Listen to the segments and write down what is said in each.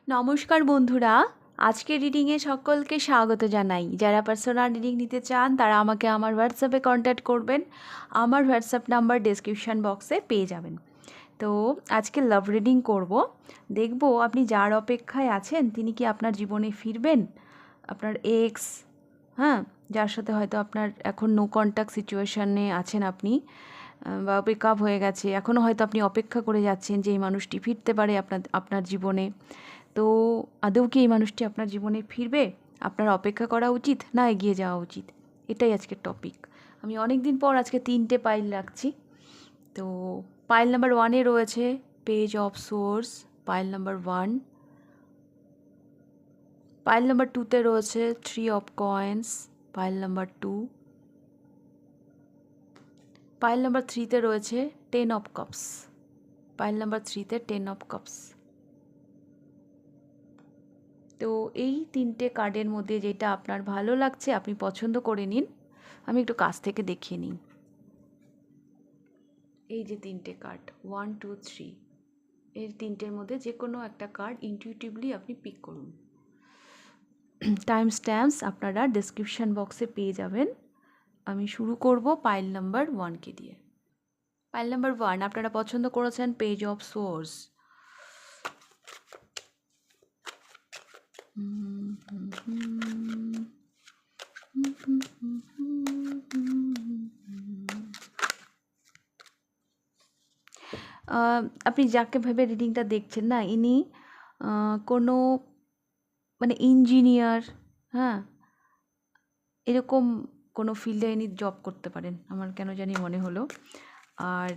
নমস্কার বন্ধুরা, আজকের রিডিংয়ে সকলকে স্বাগত জানাই। যারা পার্সোনাল রিডিং নিতে চান তারা আমাকে আমার হোয়াটসঅ্যাপে কন্ট্যাক্ট করবেন। আমার হোয়াটসঅ্যাপ নাম্বার ডেসক্রিপশন বক্সে পেয়ে যাবেন। তো আজকে লাভ রিডিং করব। দেখব আপনি যার অপেক্ষায় আছেন তিনি কি আপনার জীবনে ফিরবেন। আপনার এক্স, হ্যাঁ, যার সাথে হয়তো আপনার এখন নো কন্ট্যাক্ট সিচুয়েশানে আছেন আপনি, বা ব্রেকআপ হয়ে গেছে, এখনও হয়তো আপনি অপেক্ষা করে যাচ্ছেন যে এই মানুষটি ফিরতে পারে আপনার জীবনে। তো আদৌ কি এই মানুষটি আপনার জীবনে ফিরবে? আপনার অপেক্ষা করা উচিত না এগিয়ে যাওয়া উচিত? এটাই আজকের টপিক। আমি অনেক দিন পর আজকে 3টে পাইল রাখছি। তো পাইল নাম্বার 1-এ রয়েছে page of source, pile number 1। Pile number 2-তে রয়েছে 3 of coins, pile number 2। Pile number 3-তে রয়েছে 10 অফ কাপস, পাইল নাম্বার 3-তে 10 অফ কাপস। তো এই 3টে কার্ডের মধ্যে যেটা আপনার ভালো লাগছে আপনি পছন্দ করে নিন। আমি একটু কাছ থেকে দেখিয়ে নিই। এই যে 3টে কার্ড 1 2 3, এর 3টের মধ্যে যে কোনো একটা কার্ড ইনটিউটিভলি আপনি পিক করুন। টাইম স্ট্যাম্পস আপনারা ডেসক্রিপশন বক্সে পেয়ে যাবেন। আমি শুরু করব পাইল নাম্বার 1কে দিয়ে। পাইল নাম্বার 1 আপনারা পছন্দ করেছেন পেজ অফ সোর্স। আপনি যাকে ভেবে রিডিংটা দেখছেন না, ইনি কোনো মানে ইঞ্জিনিয়ার, হ্যাঁ, এরকম কোনো ফিল্ডে ইনি জব করতে পারেন, আমার কেন জানি মনে হলো। আর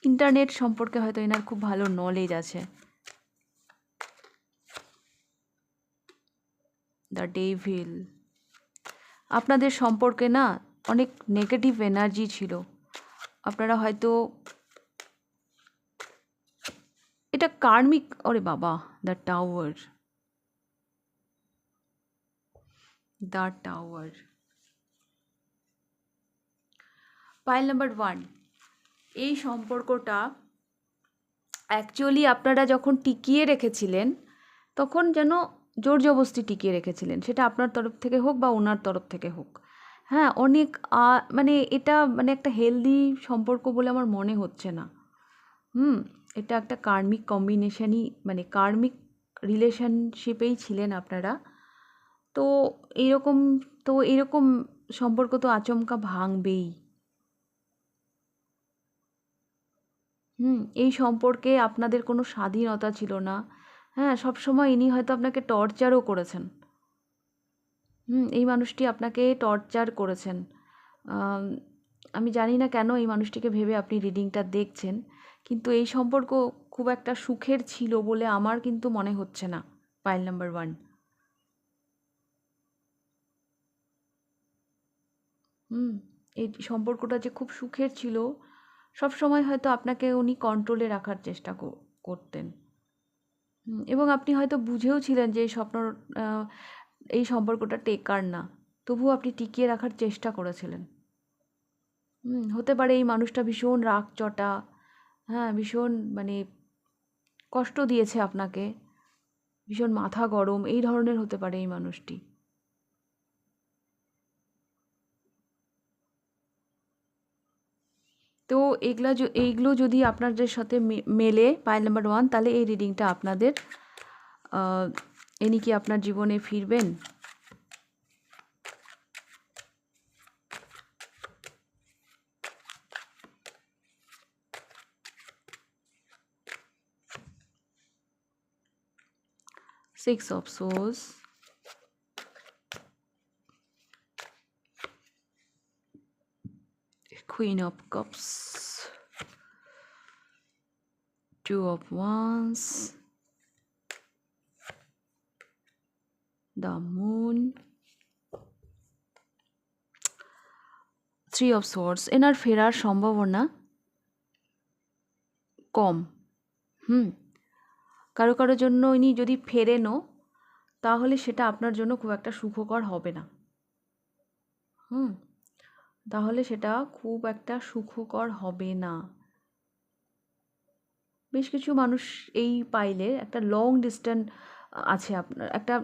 ইন্টারনেট সম্পর্কে হয়তো এনার খুব ভালো নলেজ আছে। দ্য ডেভিল, আপনাদের সম্পর্কে না অনেক নেগেটিভ এনার্জি ছিল। আপনারা হয়তো এটা কার্মিক, ওরে বাবা, the tower, the tower. Pile number 1, এই সম্পর্কটা অ্যাকচুয়ালি আপনারা যখন টিকিয়ে রেখেছিলেন তখন যেন জোর জবরদস্তি টিকিয়ে রেখেছিলেন, সেটা আপনার তরফ থেকে হোক বা ওনার তরফ থেকে হোক। হ্যাঁ, অনেক মানে এটা মানে একটা হেলদি সম্পর্ক বলে আমার মনে হচ্ছে না। এটা একটা কার্মিক কম্বিনেশনই, মানে কার্মিক রিলেশনশিপেই ছিলেন আপনারা। তো এরকম এরকম সম্পর্ক তো আচমকা ভাঙবেই। এই সম্পর্কে আপনাদের কোনো স্বাধীনতা ছিল না। হ্যাঁ, সবসময় ইনি হয়তো আপনাকে টর্চারও করেছেন। এই মানুষটি আপনাকে টর্চার করেছেন। আমি জানি না কেন এই মানুষটিকে ভেবে আপনি রিডিংটা দেখছেন, কিন্তু এই সম্পর্ক খুব একটা সুখের ছিল বলে আমার কিন্তু মনে হচ্ছে না। পাইল নাম্বার 1, এই সম্পর্কটা যে খুব সুখের ছিল, সব সময় হয়তো আপনাকে উনি কন্ট্রোলে রাখার চেষ্টা করতেন। এবং আপনি হয়তো বুঝেও ছিলেন যে এই সম্পর্কটা টেকার না, তবুও আপনি টিকিয়ে রাখার চেষ্টা করেছিলেন। হতে পারে এই মানুষটা ভীষণ রাগচটা, হ্যাঁ, ভীষণ মানে কষ্ট দিয়েছে আপনাকে, ভীষণ মাথা গরম, এই ধরনের হতে পারে এই মানুষটি। তো এইগুলো যদি আপনাদের সাথে মেলে পাইল নাম্বার 1, তাহলে এই রিডিংটা আপনাদের। ইনি কি আপনার জীবনে ফিরবেন? Six of swords, queen of cups, two of wands, the moon, three of swords. এনার ফেরার সম্ভাবনা কম। কারোর জন্য ইনি যদি ফেরেনও তাহলে সেটা আপনার জন্য খুব একটা সুখকর হবে না। তাহলে সেটা খুব একটা সুখকর হবে না। বেশ কিছু মানুষ এই পাইলে একটা লং ডিস্টেন্স আছে, আপনার একটা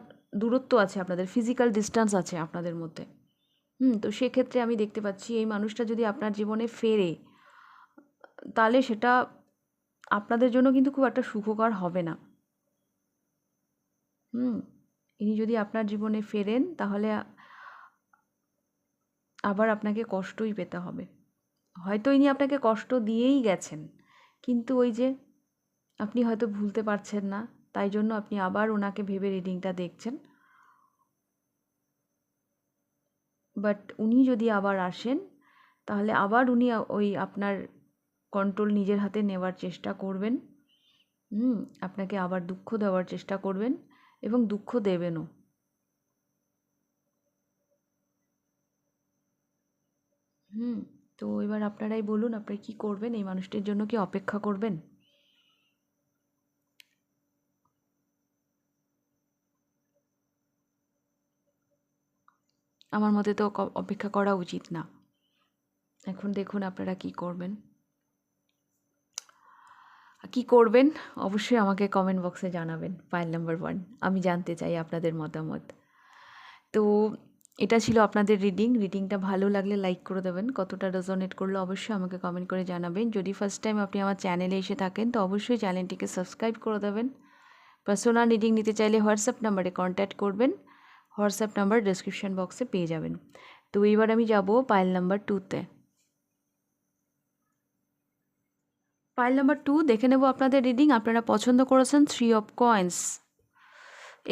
দূরত্ব আছে, আপনাদের ফিজিক্যাল ডিস্টেন্স আছে আপনাদের মধ্যে। তো সেক্ষেত্রে আমি দেখতে পাচ্ছি এই মানুষটা যদি আপনার জীবনে ফেরে, তাহলে সেটা আপনাদের জন্য কিন্তু খুব একটা সুখকর হবে না। ইনি যদি আপনার জীবনে ফেরেন তাহলে আবার আপনাকে কষ্টই পেতে হবে। হয়তো ইনি আপনাকে কষ্ট দিয়েই গেছেন, কিন্তু ওই যে আপনি হয়তো ভুলতে পারছেন না, তাই জন্য আপনি আবার ওনাকে ভেবে রিডিংটা দেখছেন। বাট উনি যদি আবার আসেন, তাহলে আবার উনি ওই আপনার কন্ট্রোল নিজের হাতে নেওয়ার চেষ্টা করবেন। আপনাকে আবার দুঃখ দেওয়ার চেষ্টা করবেন এবং দুঃখ দেবেনও। তো এবার আপনারাই বলুন, আপনারা কী করবেন? এই মানুষটির জন্য কি অপেক্ষা করবেন? আমার মতে তো অপেক্ষা করা উচিত না। এখন দেখুন আপনারা কী করবেন। কী করবেন অবশ্যই আমাকে কমেন্ট বক্সে জানাবেন। পাইল নাম্বার 1, আমি জানতে চাই আপনাদের মতামত। তো এটা ছিল আপনাদের রিডিংটা ভালো লাগলে লাইক করে দেবেন। কতটা রেজোনেট করলো অবশ্যই আমাকে কমেন্ট করে জানাবেন। যদি ফার্স্ট টাইম আপনি আমার চ্যানেলে এসে থাকেন তো অবশ্যই চ্যানেলটিকে সাবস্ক্রাইব করে দেবেন। পার্সোনাল রিডিং নিতে চাইলে হোয়াটসঅ্যাপ নাম্বারে কন্ট্যাক্ট করবেন। হোয়াটসঅ্যাপ নাম্বার ডেসক্রিপশন বক্সে পেয়ে যাবেন। তো এইবার আমি যাব পাইল নাম্বার 2তে। পাইল নাম্বার 2 দেখে নেব আপনাদের রিডিং। আপনারা পছন্দ করেছেন 3 অফ কয়েন্স।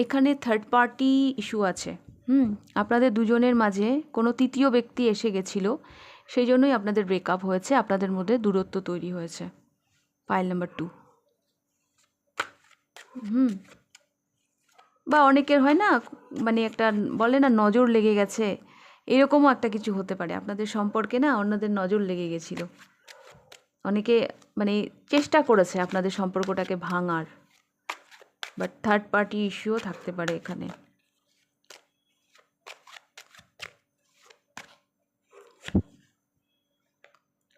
এখানে থার্ড পার্টি ইস্যু আছে। আপনাদের দুজনের মাঝে কোনো তৃতীয় ব্যক্তি এসে গেছিল, সেই জন্যই আপনাদের ব্রেকআপ হয়েছে, আপনাদের মধ্যে দূরত্ব তৈরি হয়েছে। Pile number 2। বা অনেকের হয় না, মানে একটা বলে না নজর লেগে গেছে, এরকমও একটা কিছু হতে পারে। আপনাদের সম্পর্কে না অন্যদের নজর লেগে গেছিলো, অনেকে মানে চেষ্টা করেছে আপনাদের সম্পর্কটাকে ভাঙার, বাট থার্ড পার্টি ইস্যুও থাকতে পারে এখানে।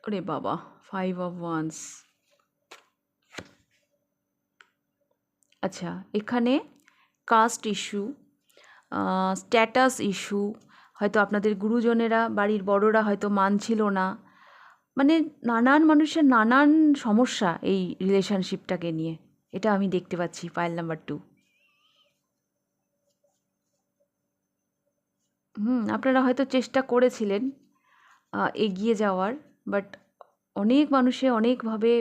ওরে বাবা, 5 অফ ওয়ান্স। আচ্ছা, এখানে কাস্ট ইস্যু, স্ট্যাটাস ইস্যু, হয়তো আপনাদের গুরুজনেরা, বাড়ির বড়রা হয়তো মানছিল না, মানে নানান মানুষের নানান সমস্যা এই রিলেশনশিপটাকে নিয়ে, এটা আমি দেখতে পাচ্ছি পাইল নাম্বার 2। আপনারা হয়তো চেষ্টা করেছিলেন এগিয়ে যাওয়ার, বাট অনেক মানুষে অনেকভাবে,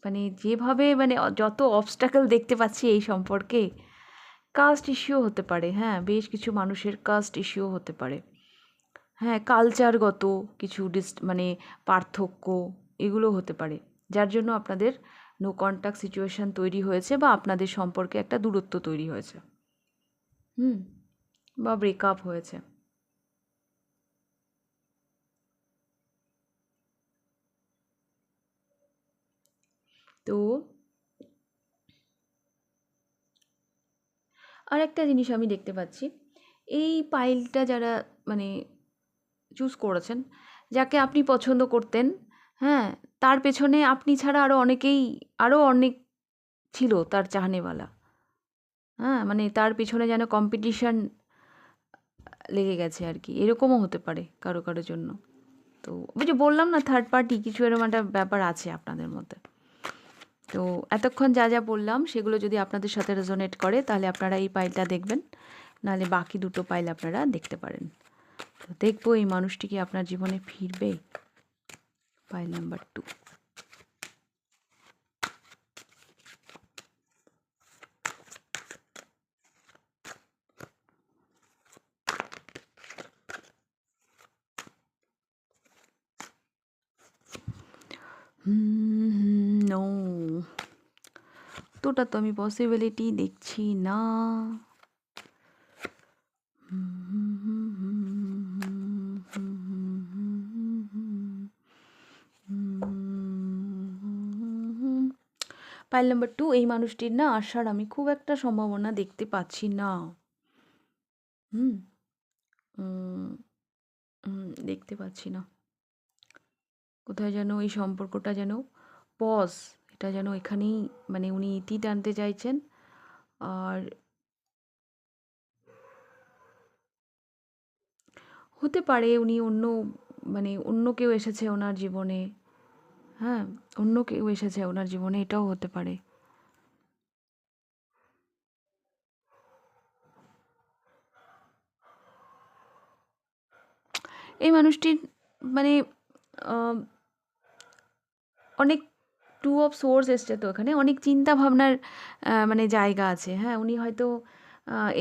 মানে যেভাবে মানে যত অবস্ট্যাকল দেখতে পাচ্ছি এই সম্পর্কে, কাস্ট ইস্যুও হতে পারে। হ্যাঁ, বেশ কিছু মানুষের কাস্ট ইস্যুও হতে পারে। হ্যাঁ, কালচারগত কিছু মানে পার্থক্য, এগুলো হতে পারে, যার জন্য আপনাদের নো কন্ট্যাক্ট সিচুয়েশান তৈরি হয়েছে, বা আপনাদের সম্পর্কে একটা দূরত্ব তৈরি হয়েছে, বা ব্রেকআপ হয়েছে। তো আর একটা জিনিস আমি দেখতে পাচ্ছি, এই পাইলটা যারা মানে চুজ করেছেন, যাকে আপনি পছন্দ করতেন, হ্যাঁ, তার পেছনে আপনি ছাড়া আরও অনেক ছিল তার চাহনেওয়ালা। হ্যাঁ, মানে তার পিছনে যেন কম্পিটিশন লেগে গেছে আর কি, এরকমও হতে পারে কারো কারোর জন্য। তো ওই যে বললাম না, থার্ড পার্টি কিছু এরকম একটা ব্যাপার আছে আপনাদের মধ্যে। তো এতক্ষণ যা যা বললাম সেগুলো যদি আপনাদের সাথে রেজোনেট করে, তাহলে আপনারা এই পাইলটা দেখবেন, নাহলে বাকি দুটো পাইল আপনারা দেখতে পারেন। তো দেখবো এই মানুষটি কি আপনার জীবনে ফিরবে। Pile number 2। নো, তোটা তো আমি পসিবিলিটি দেখছি না। পাইল নাম্বার 2, এই মানুষটির না আসার আমি খুব একটা সম্ভাবনা দেখতে পাচ্ছি না। দেখতে পাচ্ছি না, কোথায় যেন এই সম্পর্কটা যেন পজ, সেটা যেন এখানেই মানে উনি ইতি টানতে চাইছেন। আর হতে পারে উনি অন্য কেউ এসেছে ওনার জীবনে। হ্যাঁ, অন্য কেউ এসেছে ওনার জীবনে, এটাও হতে পারে। এই মানুষটির মানে আহ, অনেক টু অফ সোর্স এসছে তো এখানে, অনেক চিন্তা ভাবনার মানে জায়গা আছে। হ্যাঁ, উনি হয়তো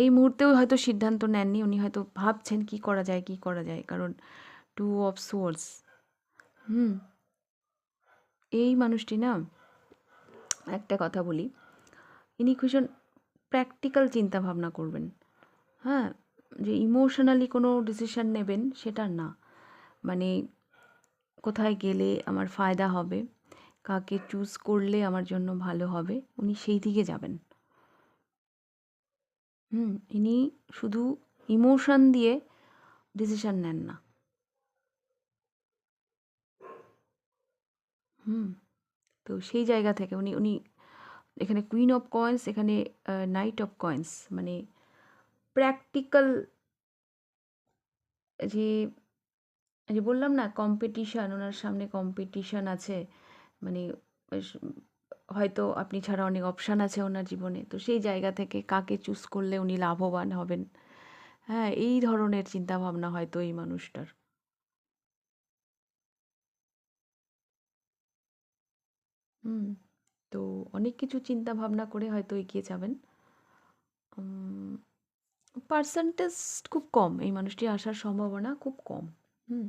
এই মুহূর্তেও হয়তো সিদ্ধান্ত নেননি, উনি হয়তো ভাবছেন কি করা যায় কি করা যায়, কারণ টু অফ সোর্স। হুম, এই মানুষটি না, একটা কথা বলি, ইনি ভীষণ প্র্যাকটিক্যাল চিন্তা ভাবনা করবেন। হ্যাঁ, যে ইমোশনালি কোনো ডিসিশন নেবেন সেটা না, মানে কোথায় গেলে আমার ফায়দা হবে, কাকে চুজ করলে আমার জন্য ভালো হবে, উনি সেই দিকে যাবেন। ইনি শুধু ইমোশন দিয়ে ডিসিশন নেন না। হুম, তো সেই জায়গা থেকে উনি উনি এখানে কুইন অফ কয়েন্স, এখানে নাইট অফ কয়েন্স, মানে প্র্যাকটিক্যাল, যে যে বললাম না কম্পিটিশান, ওনার সামনে কম্পিটিশান আছে, মানে হয়তো আপনি ছাড়া অনেক অপশান আছে ওনার জীবনে, তো সেই জায়গা থেকে কাকে চুজ করলে উনি লাভবান হবেন, হ্যাঁ, এই ধরনের চিন্তাভাবনা হয়তো এই মানুষটার। হুম, তো অনেক কিছু চিন্তা ভাবনা করে হয়তো এগিয়ে যাবেন। পার্সেন্টেজ খুব কম, এই মানুষটি আসার সম্ভাবনা খুব কম। হুম,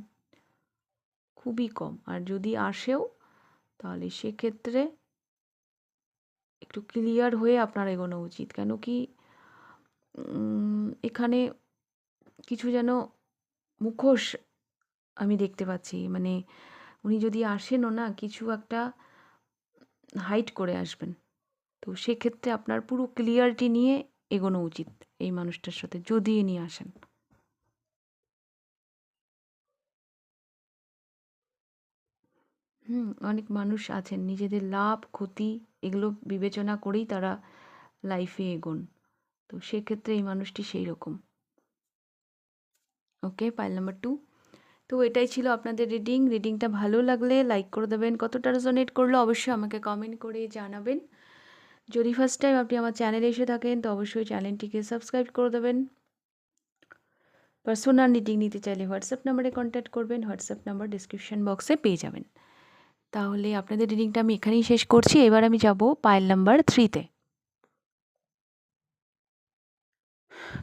খুবই কম। আর যদি আসেও তাহলে সেক্ষেত্রে একটু ক্লিয়ার হয়ে আপনার এগোনো উচিত। কেন কি এখানে কিছু যেন মুখোশ আমি দেখতে পাচ্ছি, মানে উনি যদি আসেনও না, কিছু একটা হাইড করে আসবেন। তো সেক্ষেত্রে আপনার পুরো ক্লিয়ারিটি নিয়ে এগোনো উচিত এই মানুষটার সাথে, যদি ইনি আসেন। অনেক মানুষ আছেন নিজেদের লাভ ক্ষতি এগুলো বিবেচনা করেই তারা লাইফে এগোন, তো সেক্ষেত্রে এই মানুষটি সেই রকম। ওকে, পাইল নাম্বার 2। তো এটাই ছিল আপনাদের রিডিংটা ভালো লাগলে লাইক করে দেবেন, কতটা রেজোনেট করলো অবশ্যই আমাকে কমেন্ট করে জানাবেন। যদি ফার্স্ট টাইম আপনি আমার চ্যানেলে এসে থাকেন তো অবশ্যই চ্যানেলটিকে সাবস্ক্রাইব করে দেবেন। পার্সোনাল রিডিং নিতে চাইলে হোয়াটসঅ্যাপ নাম্বারে কন্ট্যাক্ট করবেন, হোয়াটসঅ্যাপ নাম্বার ডিসক্রিপশন বক্সে পেয়ে যাবেন। তাহলে আপনাদের রিডিংটা আমি এখানেই শেষ করছি, এবার আমি যাব পাইল নাম্বার 3-তে।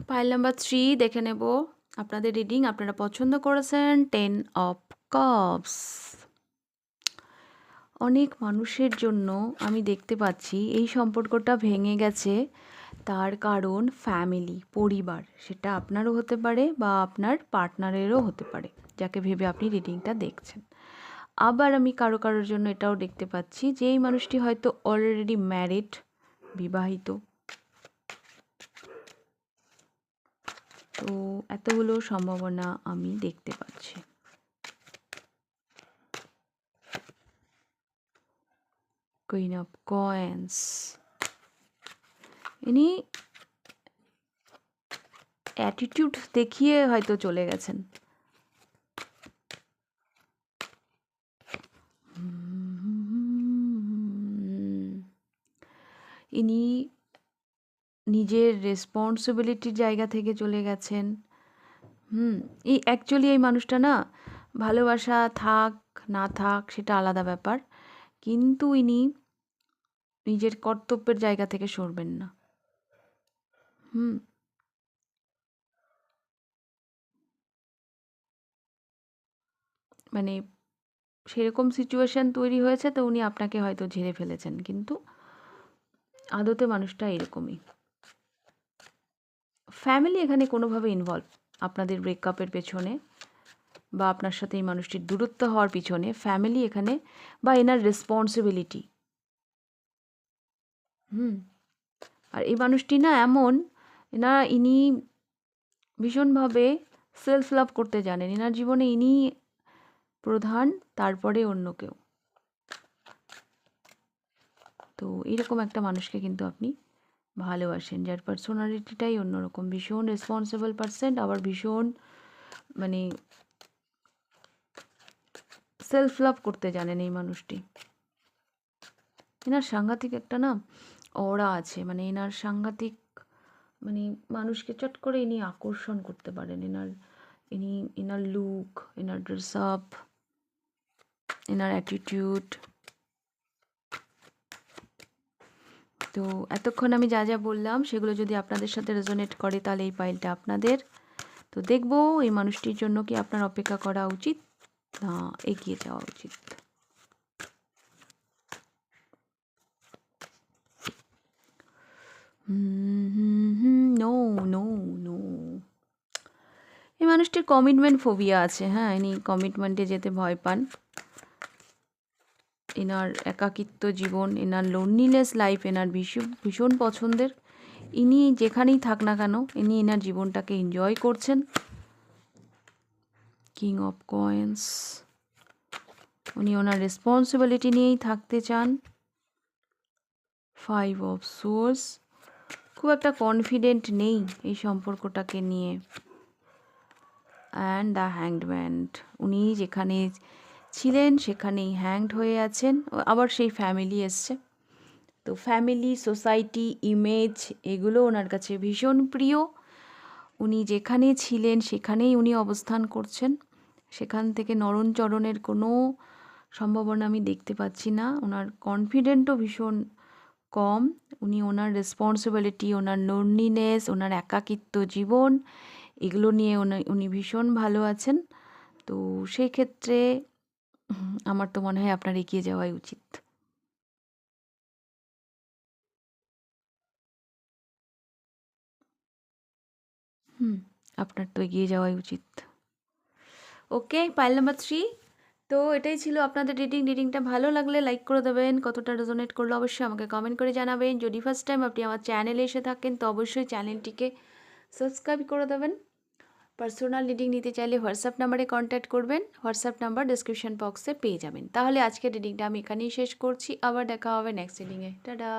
পাইল নাম্বার 3 দেখে নেব আপনাদের রিডিং। আপনারা পছন্দ করেছেন 10 অফ কাপস। অনেক মানুষের জন্য আমি দেখতে পাচ্ছি এই সম্পর্কটা ভেঙে গেছে, তার কারণ ফ্যামিলি, পরিবার, সেটা আপনারও হতে পারে বা আপনার পার্টনারেরও হতে পারে, যাকে ভেবে আপনি রিডিংটা দেখছেন। আবার আমি কারো কারোর জন্য এটাও দেখতে পাচ্ছি যে এই মানুষটি হয়তো অলরেডি ম্যারিড, বিবাহিত। তো এতগুলো সম্ভাবনা আমি দেখতে পাচ্ছি। কুইন অফ কয়েন্স, ইনি অ্যাটিটিউড দেখিয়ে হয়তো চলে গেছেন। ইনি নিজের রেসপন্সিবিলিটির জায়গা থেকে চলে গেছেন। এই অ্যাকচুয়ালি এই মানুষটা না, ভালোবাসা থাক না থাক সেটা আলাদা ব্যাপার, কিন্তু ইনি নিজের কর্তব্যের জায়গা থেকে সরবেন না। হুম, মানে সেরকম সিচুয়েশান তৈরি হয়েছে তো উনি আপনাকে হয়তো ঝেড়ে ফেলেছেন, কিন্তু আদতে মানুষটা এরকমই। ফ্যামিলি এখানে কোনোভাবে ইনভলভ আপনাদের ব্রেকআপের পেছনে বা আপনার সাথে এই মানুষটির দূরত্ব হওয়ার পিছনে, ফ্যামিলি এখানে বা এনার রেসপন্সিবিলিটি। আর এই মানুষটি না এমন, ইনি ভীষণভাবে সেলফ লাভ করতে জানেন, এনার জীবনে ইনি প্রধান, তারপরে অন্য কেউ। তো এরকম একটা মানুষকে কিন্তু আপনি ভালোবাসেন, যার পার্সোনালিটিটাই অন্যরকম, ভীষণ রেসপন্সিবল পার্সন, আবার ভীষণ মানে সেলফ লাভ করতে জানেন এই মানুষটি। এনার সাংঘাতিক একটা না অরা আছে, মানে এনার সাংঘাতিক, মানে মানুষকে চট করে ইনি আকর্ষণ করতে পারেন। এনার লুক, এনার ড্রেস আপ, এনার অ্যাটিটিউড। তো এতক্ষণ আমি যা যা বললাম সেগুলো যদি আপনাদের সাথে রেজোনেট করে তাহলে এই ফাইলটা আপনাদের। তো দেখবো এই মানুষটির জন্য কি আপনার অপেক্ষা করা উচিত না এগিয়ে যাওয়া উচিত। নো নো নো, এই মানুষটির কমিটমেন্ট ফোবিয়া আছে। হ্যাঁ, ইনি কমিটমেন্টে যেতে ভয় পান। এনার একাকিত্ব জীবন, এনার লোনলিনেস লাইফ এনার ভীষণ পছন্দের। ইনি যেখানেই থাক না কেন ইনি এনার জীবনটাকে এনজয় করছেন। কিং অফ কয়েন্স, উনি ওনার রেসপন্সিবিলিটি নিয়েই থাকতে চান। 5 অফ সোর্স, খুব একটা কনফিডেন্ট নেই এই সম্পর্কটাকে নিয়ে। অ্যান্ড দ্য হ্যাংড ম্যান, উনি যেখানে ছিলেন সেখানেই হ্যাংড হয়ে আছেন। আবার সেই ফ্যামিলি এসছে, তো ফ্যামিলি, সোসাইটি, ইমেজ এগুলো ওনার কাছে ভীষণ প্রিয়। উনি যেখানে ছিলেন সেখানেই উনি অবস্থান করছেন, সেখান থেকে নরণচরণের কোনো সম্ভাবনা আমি দেখতে পাচ্ছি না। ওনার কনফিডেন্টও ভীষণ কম। উনি ওনার রেসপন্সিবিলিটি, ওনার লোনলিনেস, ওনার একাকিত্ব জীবন এগুলো নিয়ে উনি ভীষণ ভালো আছেন। তো সেই ক্ষেত্রে আমার তো মনে হয় আপনার এগিয়ে যাওয়াই উচিত। আপনার তো এগিয়ে যাওয়াই উচিত। ওকে, পাইল নাম্বার 3। তো এটাই ছিল আপনাদের রিডিংটা ভালো লাগলে লাইক করে দেবেন, কতটা রেজোনেট করলো অবশ্যই আমাকে কমেন্ট করে জানাবেন। যদি ফার্স্ট টাইম আপনি আমার চ্যানেলে এসে থাকেন তো অবশ্যই চ্যানেলটিকে সাবস্ক্রাইব করে দেবেন। পার্সোনাল রিডিং নিতে চাইলে হোয়াটসঅ্যাপ নাম্বারে কন্ট্যাক্ট করবেন, হোয়াটসঅ্যাপ নাম্বার ডিসক্রিপশন বক্সে পেয়ে যাবেন। তাহলে আজকের রিডিংটা আমি এখানেই শেষ করছি, আবার দেখা হবে নেক্সট রিডিংয়ে। টাটা।